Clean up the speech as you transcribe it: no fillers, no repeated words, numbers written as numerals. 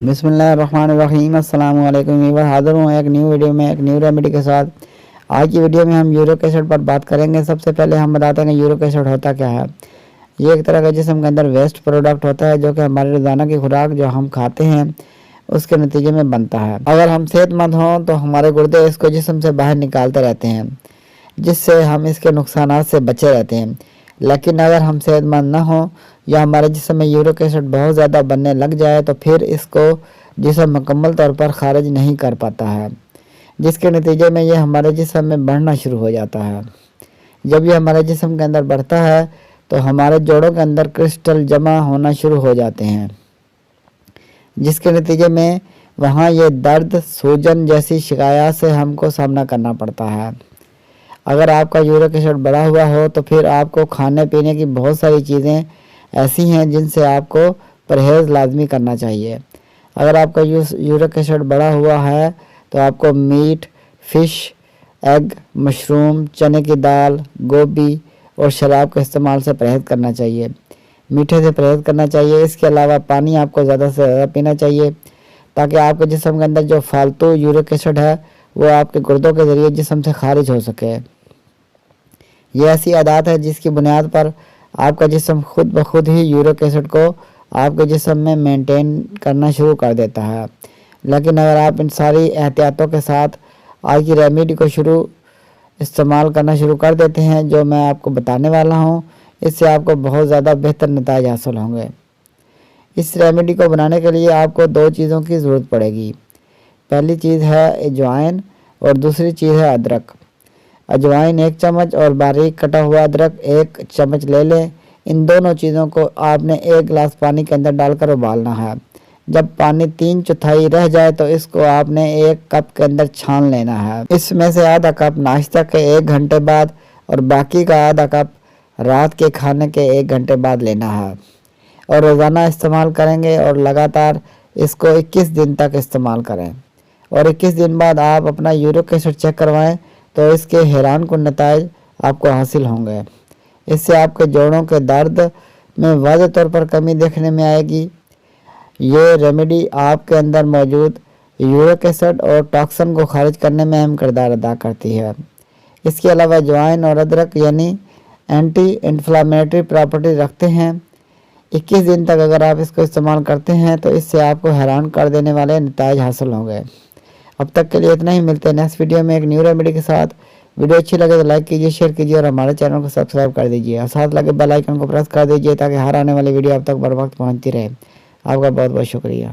बिस्मिल्लाहिर्रहमानिर्रहीम। अस्सलाम वालेकुम। मैं हाज़िर हूँ एक न्यू वीडियो में एक न्यू रेमेडी के साथ। आज की वीडियो में हम यूरिक एसिड पर बात करेंगे। सबसे पहले हम बताते हैं कि यूरिक एसिड होता क्या है। ये एक तरह का जिस्म के अंदर वेस्ट प्रोडक्ट होता है जो कि हमारे रोज़ाना की खुराक जो हम खाते हैं उसके नतीजे में बनता है। अगर हम सेहतमंद हों तो हमारे गुर्दे इसको जिस्म से बाहर निकालते रहते हैं, जिससे हम इसके नुकसानात से बचे रहते हैं। लेकिन अगर हम सेहतमंद ना हो या हमारे जिस्म में यूरिक एसिड बहुत ज़्यादा बनने लग जाए तो फिर इसको जिस्म मुकम्मल तौर पर खारिज नहीं कर पाता है, जिसके नतीजे में ये हमारे जिस्म में बढ़ना शुरू हो जाता है। जब ये हमारे जिस्म के अंदर बढ़ता है तो हमारे जोड़ों के अंदर क्रिस्टल जमा होना शुरू हो जाते हैं, जिसके नतीजे में वहाँ ये दर्द, सूजन जैसी शिकायत से हमको सामना करना पड़ता है। अगर आपका यूरिक एसिड बढ़ा हुआ हो तो फिर आपको खाने पीने की बहुत सारी चीज़ें ऐसी हैं जिनसे आपको परहेज़ लाजमी करना चाहिए। अगर आपका यूरिक एसिड बढ़ा हुआ है तो आपको मीट, फ़िश, एग, मशरूम, चने की दाल, गोभी और शराब के इस्तेमाल से परहेज़ करना चाहिए। मीठे से परहेज़ करना चाहिए। इसके अलावा पानी आपको ज़्यादा से ज़्यादा पीना चाहिए ताकि आपके जिस्म के अंदर जो फालतू यूरिक एसिड है वो आपके गुर्दों के ज़रिए जिस्म से खारिज हो सके। ये ऐसी आदत है जिसकी बुनियाद पर आपका जिस्म खुद ब खुद ही यूरिक एसिड को आपके जिस्म में मेंटेन करना शुरू कर देता है। लेकिन अगर आप इन सारी एहतियातों के साथ आज की रेमेडी को इस्तेमाल करना शुरू कर देते हैं जो मैं आपको बताने वाला हूँ, इससे आपको बहुत ज़्यादा बेहतर नतीजे हासिल होंगे। इस रेमेडी को बनाने के लिए आपको दो चीज़ों की ज़रूरत पड़ेगी। पहली चीज़ है अजवाइन और दूसरी चीज़ है अदरक। अजवाइन 1 चम्मच और बारीक कटा हुआ अदरक 1 चम्मच ले लें। इन दोनों चीज़ों को आपने 1 गिलास पानी के अंदर डालकर उबालना है। जब पानी 3/4 रह जाए तो इसको आपने 1 कप के अंदर छान लेना है। इसमें से आधा कप नाश्ता के 1 घंटे बाद और बाकी का आधा कप रात के खाने के 1 घंटे बाद लेना है और रोज़ाना इस्तेमाल करेंगे और लगातार इसको 21 दिन तक इस्तेमाल करें और 21 दिन बाद आप अपना यूरिक एसिड चेक करवाएं तो इसके हैरान कुन नतीजे आपको हासिल होंगे। इससे आपके जोड़ों के दर्द में वाज़ेह तौर पर कमी देखने में आएगी। ये रेमेडी आपके अंदर मौजूद यूरिक एसिड और टॉक्सिन को खारिज करने में अहम किरदार अदा करती है। इसके अलावा अजवाइन और अदरक यानी एंटी इन्फ्लामेटरी प्रॉपर्टी रखते हैं। 21 दिन तक अगर आप इसको इस्तेमाल करते हैं तो इससे आपको हैरान कर देने वाले नतीजे हासिल होंगे। अब तक के लिए इतना ही। मिलते हैं नेक्स्ट वीडियो में एक न्यू रेमेडी के साथ। वीडियो अच्छी लगे तो लाइक कीजिए, शेयर कीजिए और हमारे चैनल को सब्सक्राइब कर दीजिए और साथ लगे बेल आइकन को प्रेस कर दीजिए ताकि हर आने वाली वीडियो आप तक बर वक्त पहुँचती रहे। आपका बहुत बहुत शुक्रिया।